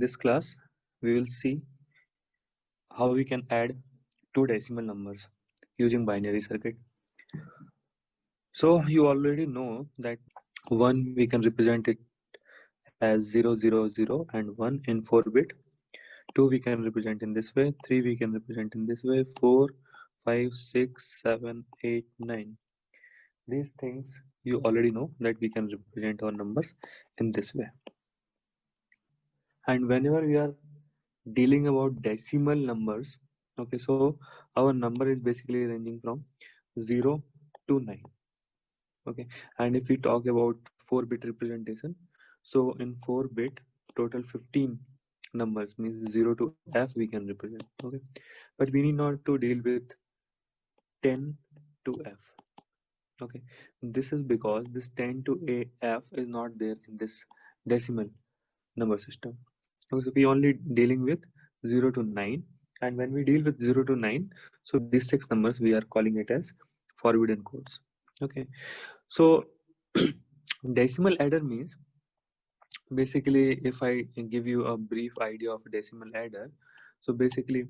this class, we will see how we can add two decimal numbers using binary circuit. So you already know that 1 we can represent it as 0, 0, 0 and 1 in 4 bit. 2 we can represent in this way, 3 we can represent in this way, 4, 5, 6, 7, 8, 9. These things you already know that we can represent our numbers in this way. And whenever we are dealing about decimal numbers, okay, so our number is basically ranging from 0 to 9. Okay, and if we talk about 4-bit representation, so in 4-bit total 15 numbers means 0 to F we can represent. Okay, but we need not to deal with 10 to F. Okay, this is because this 10 to F is not there in this decimal number system. Okay, so we only dealing with 0 to 9, and when we deal with 0 to 9, so these 6 numbers we are calling it as forbidden codes. Okay, so decimal adder means basically, if I give you a brief idea of decimal adder, so basically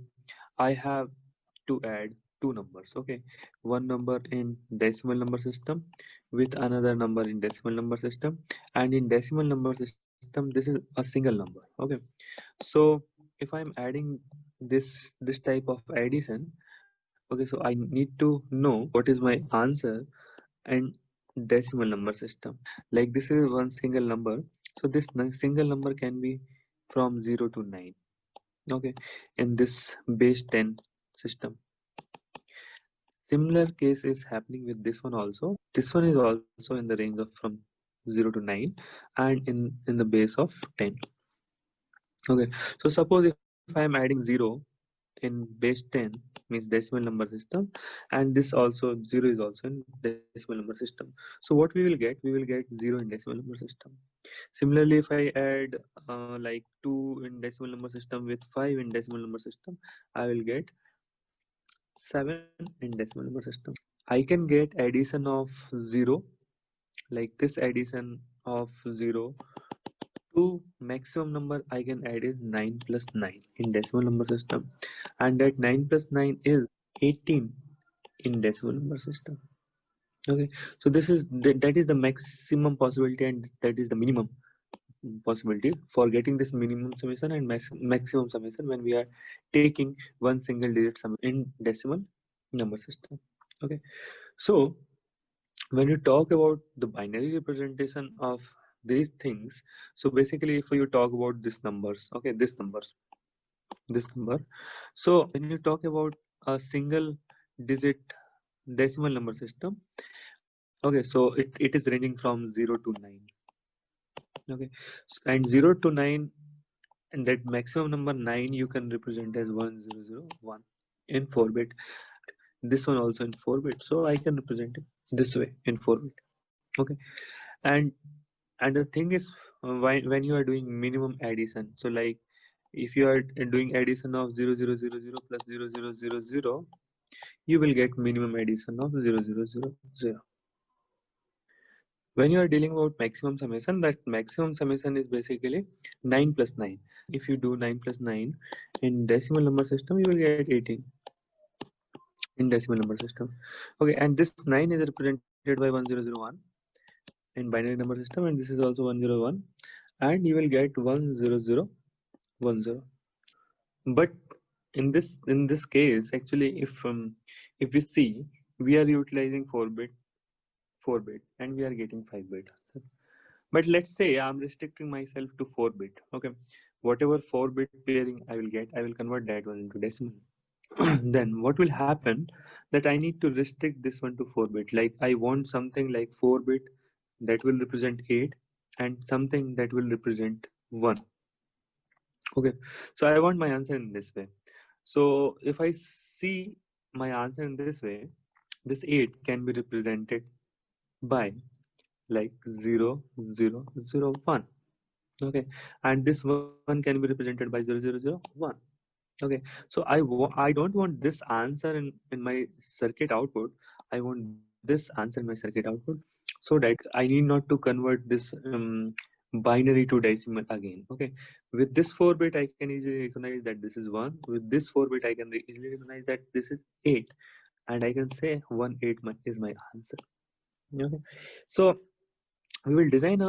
I have to add two numbers. Okay, one number in decimal number system with another number in decimal number system, and in decimal number system this is a single number. Okay, so if I'm adding this type of addition, okay, so I need to know what is my answer and decimal number system. Like this is one single number, so this single number can be from 0 to 9. Okay, in this base 10 system. Similar case is happening with this one also. This one is also in the range of from 0 to 9 and in the base of 10. Okay, so suppose if I am adding 0 in base 10 means decimal number system, and this also 0 is also in decimal number system. So what we will get? We will get 0 in decimal number system. Similarly, if I add like 2 in decimal number system with 5 in decimal number system, I will get 7 in decimal number system. I can get addition of 0, like this addition of 0 to maximum number I can add is 9 plus 9 in decimal number system, and that 9 plus 9 is 18 in decimal number system. Okay, so this is that is the maximum possibility, and that is the minimum possibility for getting this minimum summation and maximum summation when we are taking one single digit sum in decimal number system. Okay, so when you talk about the binary representation of these things, so basically if you talk about these numbers, okay, this number, so when you talk about a single digit decimal number system, okay, so it is ranging from 0 to 9. Okay, and 0 to 9, and that maximum number 9 you can represent as 1001 in 4-bit. This one also in 4-bit, so I can represent it this way in 4-bit. Okay, and the thing is, when you are doing minimum addition, so like if you are doing addition of 0000 plus 0000, you will get minimum addition of 0000. When you are dealing about maximum summation, that maximum summation is basically 9 plus 9. If you do 9 plus 9 in decimal number system, you will get 18 in decimal number system. Okay, and this 9 is represented by 1001 in binary number system, and this is also 101, and you will get 10010. But in this case, actually, if we see, we are utilizing 4-bit, and we are getting 5-bit. But let's say I'm restricting myself to 4-bit. Okay, whatever 4-bit pairing I will get, I will convert that one into decimal. Then what will happen that I need to restrict this one to 4-bit. Like I want something like 4-bit that will represent 8 and something that will represent 1. Okay, so I want my answer in this way. So if I see my answer in this way, this 8 can be represented by like 0, 0, 0, 1. Okay, and this 1 can be represented by 0, 0, 0, 1. Okay, so I don't want this answer in my circuit output. I want this answer in my circuit output, so that I need not to convert this binary to decimal again. Okay, with this 4 bit I can easily recognize that this is 1. With this 4 bit I can easily recognize that this is 8, and I can say 1 8 is my answer. Okay, so we will design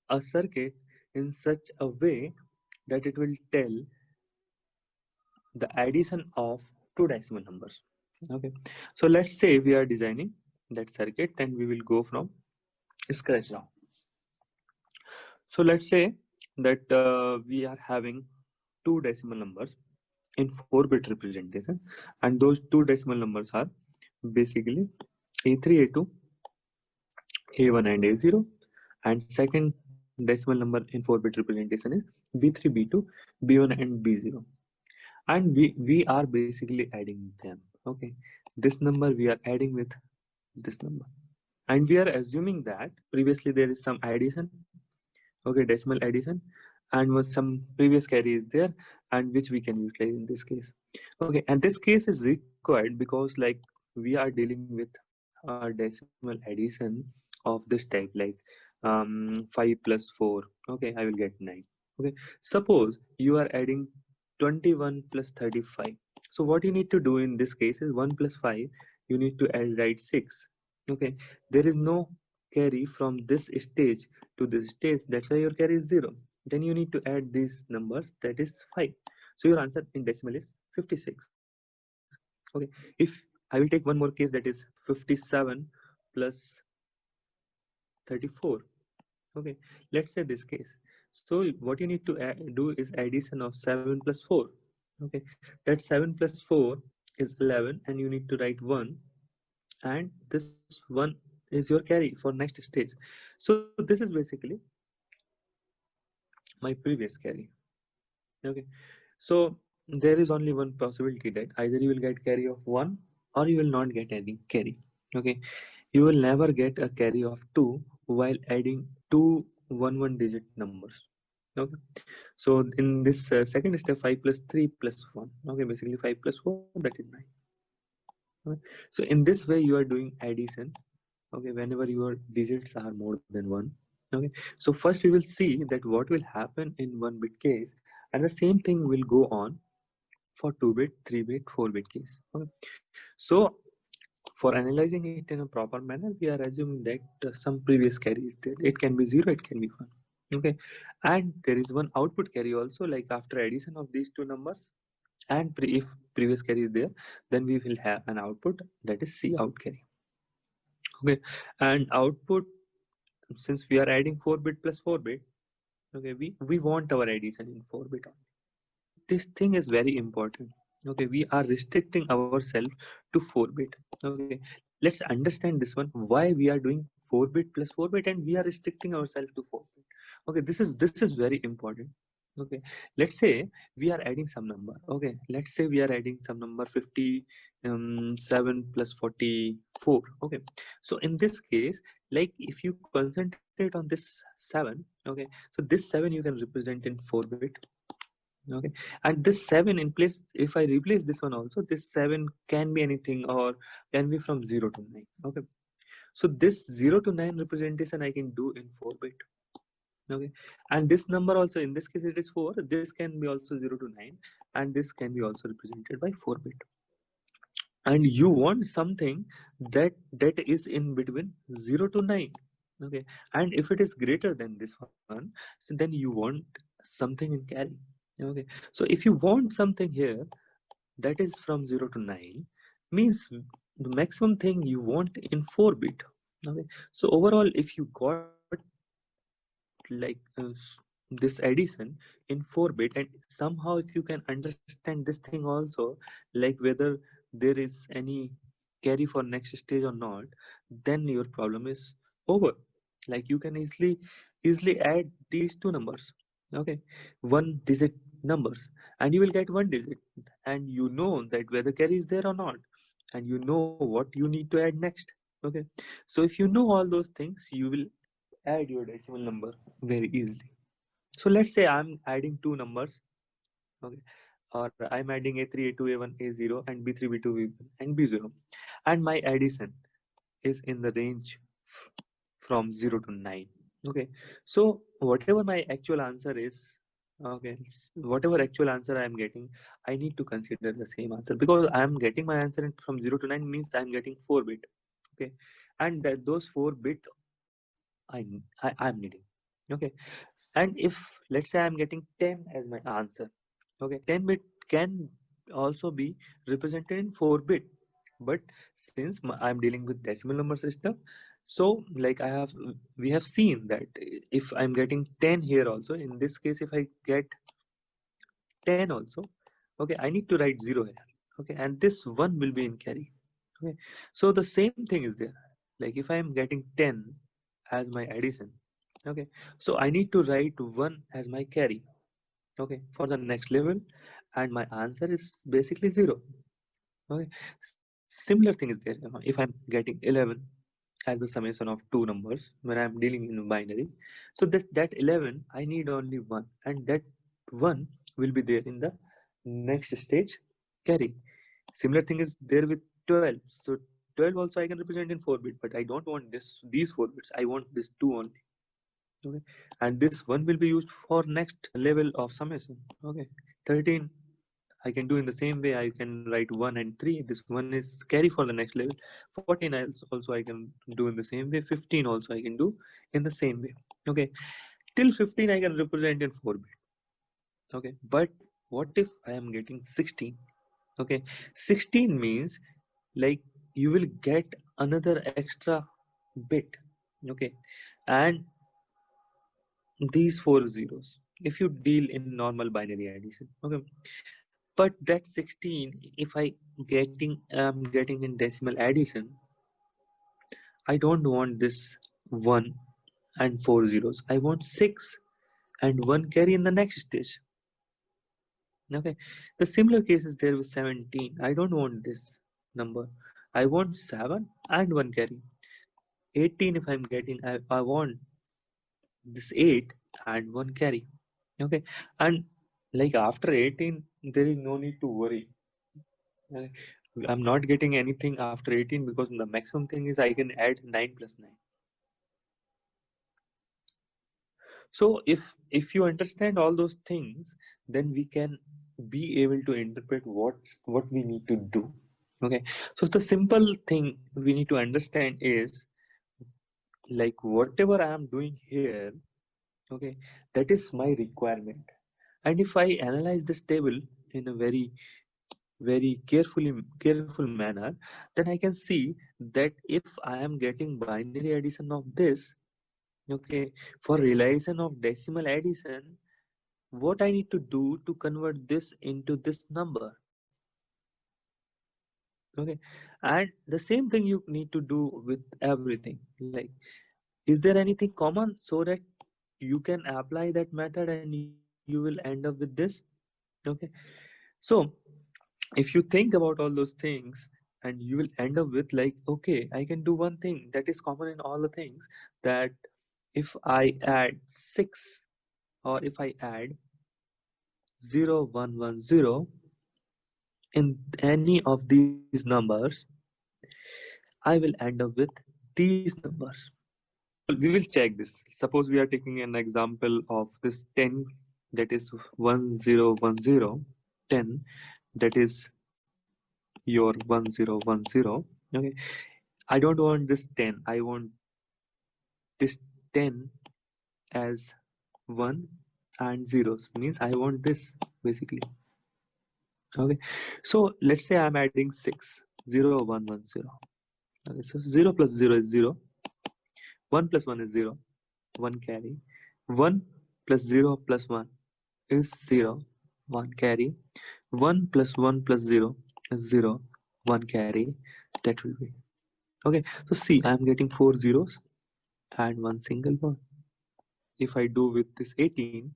a circuit in such a way that it will tell the addition of two decimal numbers. Okay, so let's say we are designing that circuit and we will go from scratch now. So let's say that we are having two decimal numbers in 4-bit representation, and those two decimal numbers are basically A3, A2, A1 and A0, and second decimal number in 4-bit representation is B3, B2, B1 and B0, and we are basically adding them. Okay, this number we are adding with this number, and we are assuming that previously there is some addition, okay, decimal addition, and was some previous carry is there, and which we can utilize in this case. Okay, and this case is required because like we are dealing with a decimal addition of this type, like 5 plus 4. Okay, I will get 9. Okay, suppose you are adding 21 plus 35. So what you need to do in this case is 1 plus 5, you need to add, write 6. Okay, there is no carry from this stage to this stage, that's why your carry is 0. Then you need to add these numbers, that is 5. So your answer in decimal is 56. Okay, if I will take one more case, that is 57 plus 34. Okay, let's say this case. So what you need to do is addition of 7 plus 4. Okay, that 7 plus 4 is 11, and you need to write 1, and this 1 is your carry for next stage. So this is basically my previous carry. Okay, so there is only one possibility, that either you will get carry of 1 or you will not get any carry. Okay, you will never get a carry of 2 while adding two 1 digit numbers. Okay, so in this second step, 5 plus 3 plus 1. Okay, basically 5 plus 4, that is 9. Okay, so in this way you are doing addition. Okay, whenever your digits are more than 1. Okay, so first we will see that what will happen in 1-bit case, and the same thing will go on for 2-bit, 3-bit, 4-bit case. Okay, so for analyzing it in a proper manner, we are assuming that some previous carry is there. It can be 0, it can be 1. Okay, and there is one output carry also, like after addition of these two numbers, and if previous carry is there, then we will have an output, that is C out carry. Okay, and output, since we are adding 4-bit plus 4-bit, okay, we want our addition in 4-bit only. This thing is very important. Okay, we are restricting ourselves to 4-bit. Okay, let's understand this one, why we are doing 4-bit plus 4-bit and we are restricting ourselves to 4-bit. Okay, this is very important. Okay, let's say we are adding some number. Okay, let's say we are adding some number 57 plus 44. Okay, so in this case, like if you concentrate on this 7, okay, so this 7 you can represent in 4-bit. Okay, and this 7 in place, if I replace this one also, this 7 can be anything or can be from 0 to 9. Okay, so this 0 to 9 representation I can do in 4-bit. Okay, and this number also, in this case it is 4, this can be also 0 to 9, and this can be also represented by 4-bit. And you want something that is in between 0 to 9. Okay, and if it is greater than this one, so then you want something in carry. Okay, so if you want something here that is from 0 to 9, means the maximum thing you want in 4-bit. Okay, so overall if you got like this addition in 4-bit, and somehow if you can understand this thing also, like whether there is any carry for next stage or not, then your problem is over. Like you can easily add these two numbers. Okay, 1-digit numbers, and you will get 1 digit, and you know that whether carry is there or not, and you know what you need to add next. Okay, so if you know all those things, you will add your decimal number very easily. So let's say I'm adding two numbers, okay, or I'm adding A3, A2, A1, A0, and B3, B2, B1, and B0, and my addition is in the range from 0 to 9. Okay, so whatever my actual answer is, okay, whatever actual answer I am getting, I need to consider the same answer, because I am getting my answer from 0 to 9 means I am getting 4 bit. Okay, and that those 4 bit I'm needing. Okay, and if let's say I'm getting 10 as my answer, okay, 10 bit can also be represented in 4 bit, but since I'm dealing with decimal number system, so like we have seen that if I'm getting 10 here also, in this case if I get 10 also, okay, I need to write 0 here. Okay, and this 1 will be in carry. Okay, so the same thing is there, like if I am getting 10 as my addition, okay, so I need to write 1 as my carry, okay, for the next level, and my answer is basically 0. Okay, similar thing is there, if I'm getting 11 as the summation of two numbers when I'm dealing in binary, so that 11 I need only 1, and that 1 will be there in the next stage carry. Similar thing is there with 12. So 12 also I can represent in 4 bit, but I don't want these 4 bits, I want this 2 only. Okay, and this 1 will be used for next level of summation. Okay, 13 I can do in the same way. I can write 1 and 3. This one is carry for the next level. 14 also I can do in the same way. 15 also I can do in the same way. Okay, till 15 I can represent in 4 bit. Okay, but what if I am getting 16? Okay, 16 means like you will get another extra bit. Okay, and these four zeros if you deal in normal binary addition. Okay, but that 16 if getting in decimal addition, I don't want this 1 and 4 zeros, I want 6 and 1 carry in the next stage. Okay, the similar case is there with 17. I don't want this number, I want 7 and 1 carry. 18 if I'm getting, I want this 8 and 1 carry. Okay, and like after 18 there is no need to worry. Uh, I'm not getting anything after 18 because the maximum thing is I can add 9 plus 9. So if you understand all those things, then we can be able to interpret what we need to do. Okay. So the simple thing we need to understand is like whatever I am doing here, okay, that is my requirement. And if I analyze this table in a very careful manner, then I can see that if I am getting binary addition of this, okay, for realization of decimal addition, what I need to do to convert this into this number. Okay, and the same thing you need to do with everything. Like, is there anything common so that you can apply that method and you will end up with this? Okay, so if you think about all those things, and you will end up with like, okay, I can do one thing that is common in all the things, that if I add 6 or if I add 0110 in any of these numbers, I will end up with these numbers. We will check this. Suppose we are taking an example of this 10, that is 1010, 10, that is your 1010. Okay, I don't want this 10. I want this 10 as 1 and zeros. Means I want this basically. Okay. So let's say I'm adding 6. 0110. Okay. So 0 plus 0 is 0. 1 plus 1 is 0. 1 carry. 1 plus 0 plus 1 is 0. 1 carry. 1 plus 1 plus 0 is 0. 1 carry. That will be. Okay. So see, I'm getting 4 zeros and one single one. If I do with this 18,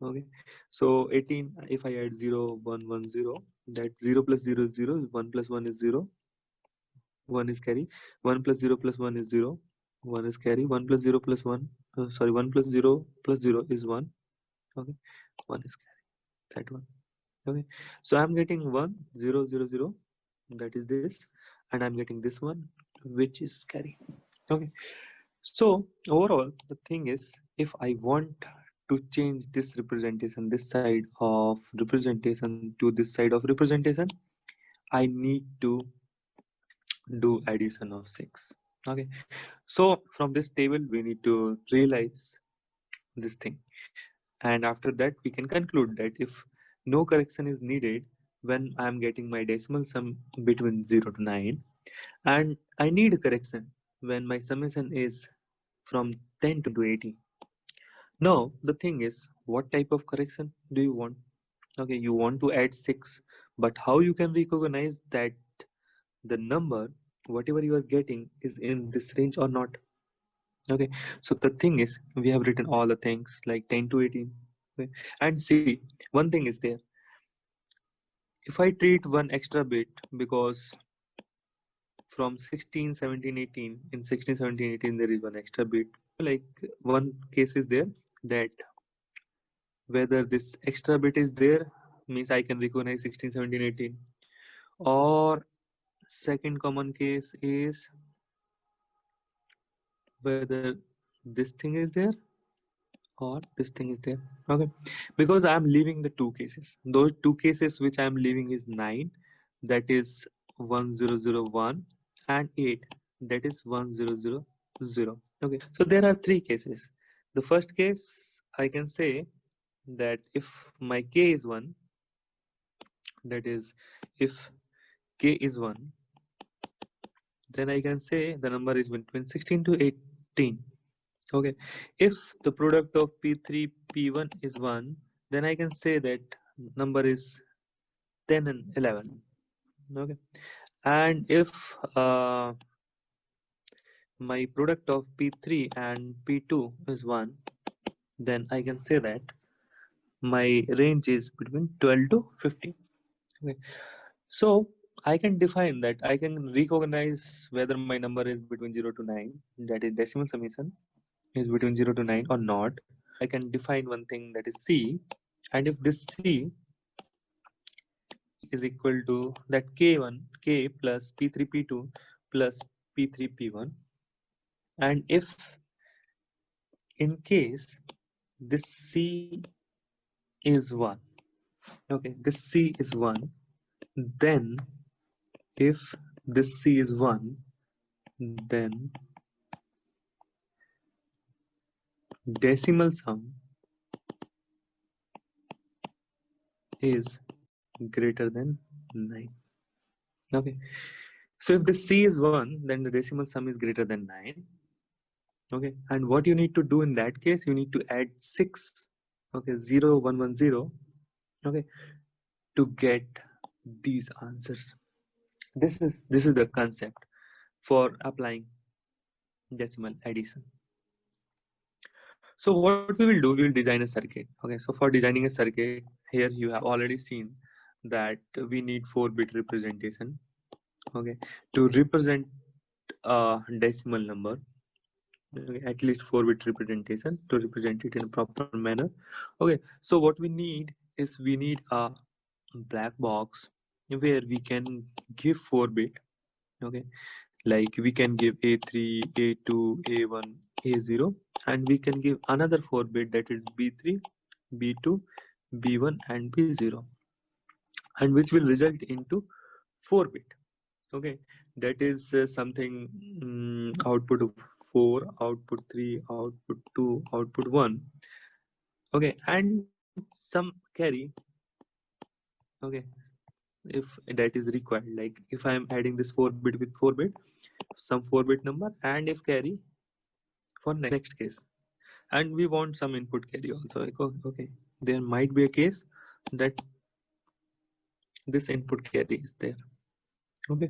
okay, so 18 if I add 0 1 1 0, that 0 plus 0 is 0, 1 plus 1 is 0, 1 is carry, 1 plus 0 plus 1 is 0, 1 is carry, 1 plus 0 plus 1, sorry, 1 plus 0 plus 0 is 1. Okay, 1 is carry, that one. Okay, so I'm getting 1 0 0 0, that is this, and I'm getting this one which is carry. Okay, So overall, the thing is, if I want to change this representation, this side of representation to this side of representation, I need to do addition of 6. Okay, so from this table we need to realize this thing, and after that we can conclude that if no correction is needed when I am getting my decimal sum between 0 to 9, and I need a correction when my summation is from 10 to 80. Now the thing is, what type of correction do you want? Okay, you want to add 6, but how you can recognize that the number whatever you are getting is in this range or not? Okay, so the thing is, we have written all the things like 10 to 18. Okay? And see, one thing is there. If I treat one extra bit, because from 16, 17, 18, in 16, 17, 18, there is one extra bit. Like one case is there that whether this extra bit is there means I can recognize 16, 17, 18. Or second common case is whether this thing is there or this thing is there. Okay, because I am leaving the two cases. Those two cases which I am leaving is 9, that is 1001, and 8, that is 1000. Okay, so there are three cases. The first case I can say that if my k is 1, that is if k is 1, then I can say the number is between 16 to 18. Okay, if the product of P3 P1 is 1, then I can say that number is 10 and 11. Okay, and if my product of P3 and P2 is 1, then I can say that my range is between 12 to 15. Okay, so I can define that I can recognize whether my number is between 0 to 9, that is decimal summation is between 0 to 9 or not. I can define one thing, that is C, and if this C is equal to that K1 K plus P3 P2 plus P3 P1, and if in case this C is 1, okay, this C is 1, then if this C is 1, then decimal sum is greater than 9. Okay, so if the C is 1, then the decimal sum is greater than 9. Okay, and what you need to do in that case, you need to add 6. Okay, 0 1 1 0. Okay, to get these answers. This is the concept for applying decimal addition. So what we will do, we will design a circuit. Okay, so for designing a circuit, here you have already seen that we need 4-bit representation. Okay, to represent a decimal number, okay, at least 4-bit representation to represent it in a proper manner. Okay, so what we need is we need a black box where we can give 4-bit. Okay, like we can give A3, A2, A1, A0, and we can give another 4-bit, that is B3, B2, B1, and B0, and which will result into 4-bit. Okay, that is something output of 4, output 3, output 2, output 1. Okay, and some carry. Okay, if that is required, like if I am adding this 4-bit with 4-bit, some 4-bit number, and if carry for next case, and we want some input carry also. Like, okay, there might be a case that this input carry is there. Okay,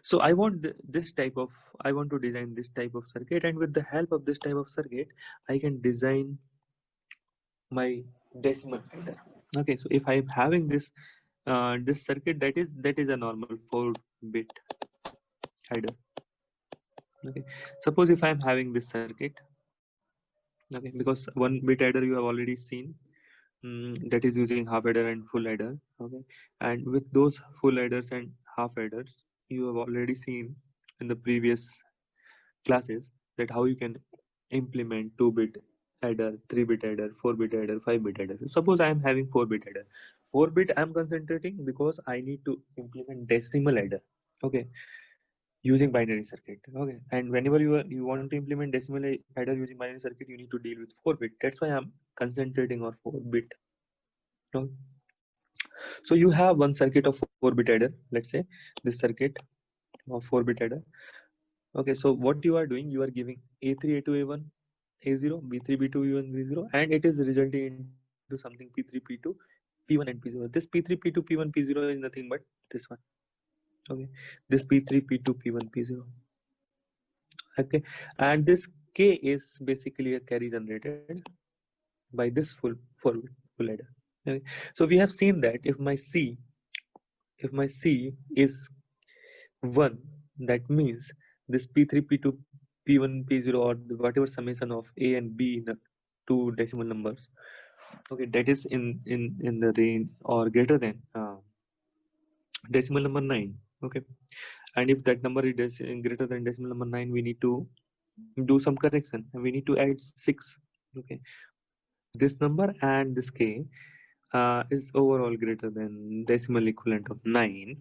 so I want this type of, I want to design this type of circuit, and with the help of this type of circuit I can design my decimal adder. Okay, so if I'm having this circuit, that is a normal 4-bit adder. Okay, suppose if I'm having this circuit, okay, because 1-bit adder you have already seen, that is using half adder and full adder. Okay, and with those full adders and half adders, you have already seen in the previous classes that how you can implement 2-bit adder, 3-bit adder, 4-bit adder, 5-bit adder. Suppose I am having 4-bit adder. 4-bit I'm concentrating because I need to implement decimal adder. Okay, using binary circuit. Okay, and whenever you want to implement decimal adder using binary circuit, you need to deal with 4-bit. That's why I'm concentrating on 4-bit. Okay. So you have one circuit of 4-bit adder. Let's say this circuit of 4-bit adder. Okay, so what you are doing, you are giving A3, A2, A1, A0, B3, B2, B1, B0, and it is resulting into something P3, P2, P1, and P0. This P3, P2, P1, P0 is nothing but this one. Okay, this P3, P2, P1, P0. Okay, and this K is basically a carry generated by this full adder. Okay, so we have seen that if my C is 1, that means this P3, P2, P1, P0, or whatever summation of A and B in the two decimal numbers, okay, that is in the range or greater than decimal number 9. Okay, and if that number is greater than decimal number 9, we need to do some correction and we need to add 6. Okay, this number and this K is overall greater than decimal equivalent of 9,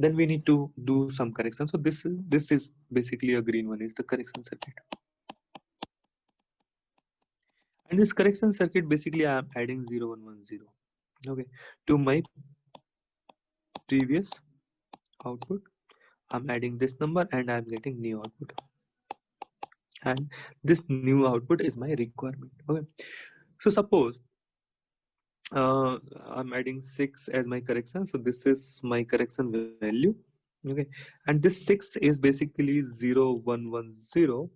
then we need to do some correction. So this is basically a green one, is the correction circuit. And this correction circuit, basically I am adding 0, 1, 1, 0, okay, to my previous output. I'm adding this number and I'm getting new output, and this new output is my requirement. Okay, so suppose I'm adding 6 as my correction, so this is my correction value. Okay, and this 6 is basically 0, 1, 1, 0.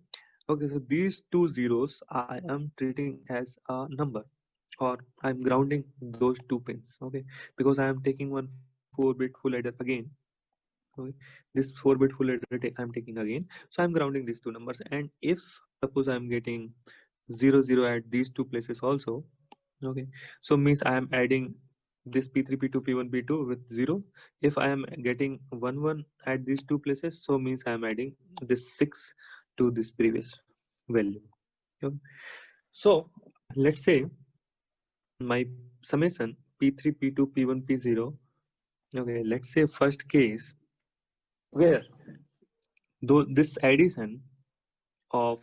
Okay, so these two zeros I am treating as a number, or I'm grounding those 2 pins. Okay, because I am taking one 4-bit full adder again. Okay, this 4-bit full adder I'm taking again, so I'm grounding these 2 numbers. And if suppose I'm getting 0, 0 at these 2 places also, okay, so means I am adding this P3, P2, P1, P2 with 0. If I am getting 1, 1 at these 2 places, so means I am adding this 6 to this previous value. Okay. So let's say my summation P3, P2, P1, P0. Okay, let's say first case where though this addition of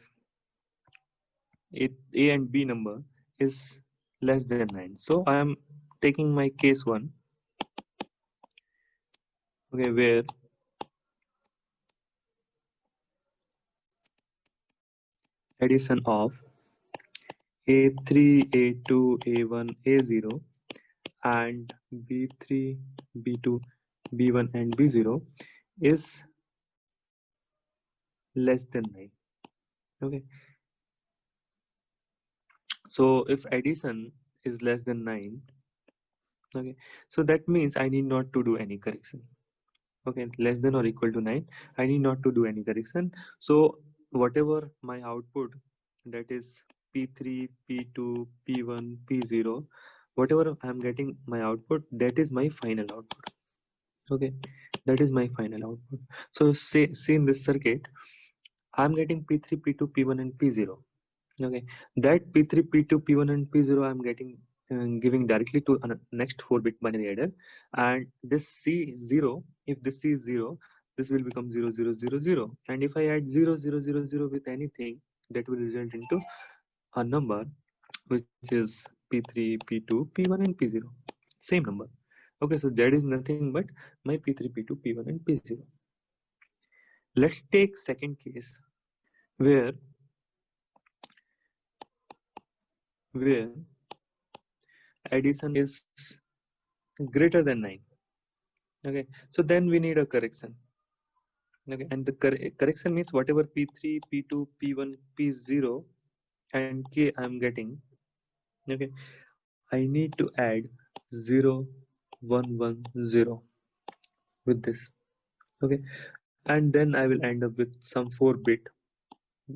A and B number is less than 9. So I am taking my case 1, okay, where addition of A3, A2, A1, A0 and B3, B2, B1 and B0 is less than 9. Okay, so if addition is less than 9, okay, so that means I need not to do any correction. Okay, less than or equal to 9, I need not to do any correction. So whatever my output, that is P3, P2, P1, P0, whatever I'm getting my output, that is my final output. Okay, that is my final output. So see in this circuit, I'm getting P3, P2, P1 and P0. Okay, that P3, P2, P1 and P0 I'm getting giving directly to next 4-bit binary adder, and this C0, if this C is 0, this will become 0, 0, 0, 0, and if I add 0, 0, 0, 0 with anything, that will result into a number which is P3, P2, P1 and P0, same number. Okay, so that is nothing but my P3, P2, P1 and P0. Let's take second case where addition is greater than 9. Okay, so then we need a correction. Okay, and the correction means whatever P3, P2, P1, P0 and K I'm getting. Okay, I need to add 0, 1, 1, 0 with this. Okay, and then I will end up with some 4-bit,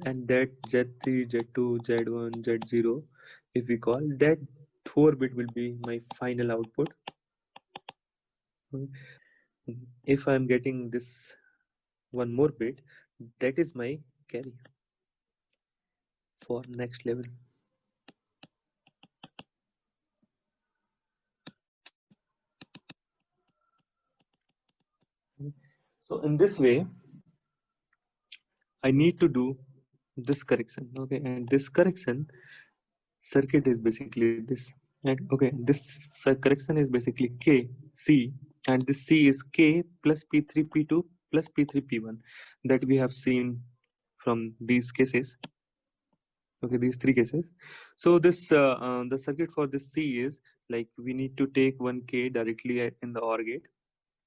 and that Z3, Z2, Z1, Z0, if we call that 4-bit will be my final output. If I'm getting this one more bit, that is my carry. for next level. So in this way, I need to do this correction. Okay, and this correction circuit is basically this. Right? Okay, this correction is basically K C, and this C is K plus P3 P2 plus P3 P1 that we have seen from these cases. Okay, these three cases. So this the circuit for this C is like we need to take one K directly in the OR gate.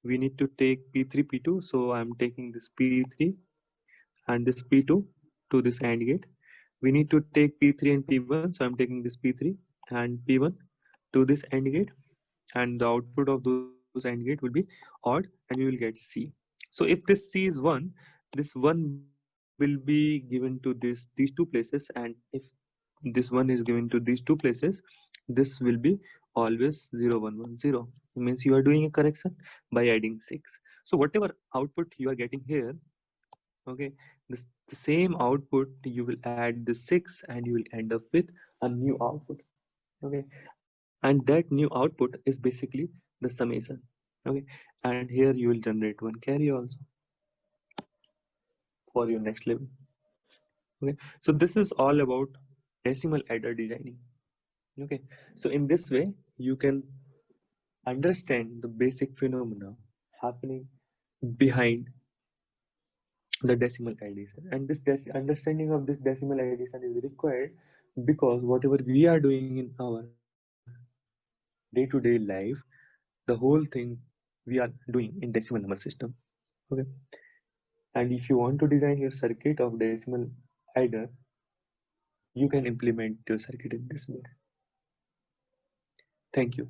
We need to take P3 P2. So I'm taking this P3 and this P2 to this AND gate. We need to take P3 and P1. So I'm taking this P3 and P1 to this AND gate, and the output of those AND gate will be odd, and you will get C. So if this C is 1, this 1 will be given to these two places, and if this 1 is given to these two places, this will be always 0 1 1 0. It means you are doing a correction by adding 6. So whatever output you are getting here, okay, the same output you will add the 6 and you will end up with a new output. Okay, and that new output is basically the summation. Okay, and here you will generate one carry also for your next level. Okay, so this is all about decimal adder designing. Okay, so in this way you can understand the basic phenomena happening behind the decimal addition, and this understanding of this decimal addition is required because whatever we are doing in our day-to-day life, the whole thing we are doing in decimal number system. Okay, and if you want to design your circuit of decimal adder, you can implement your circuit in this way. Thank you.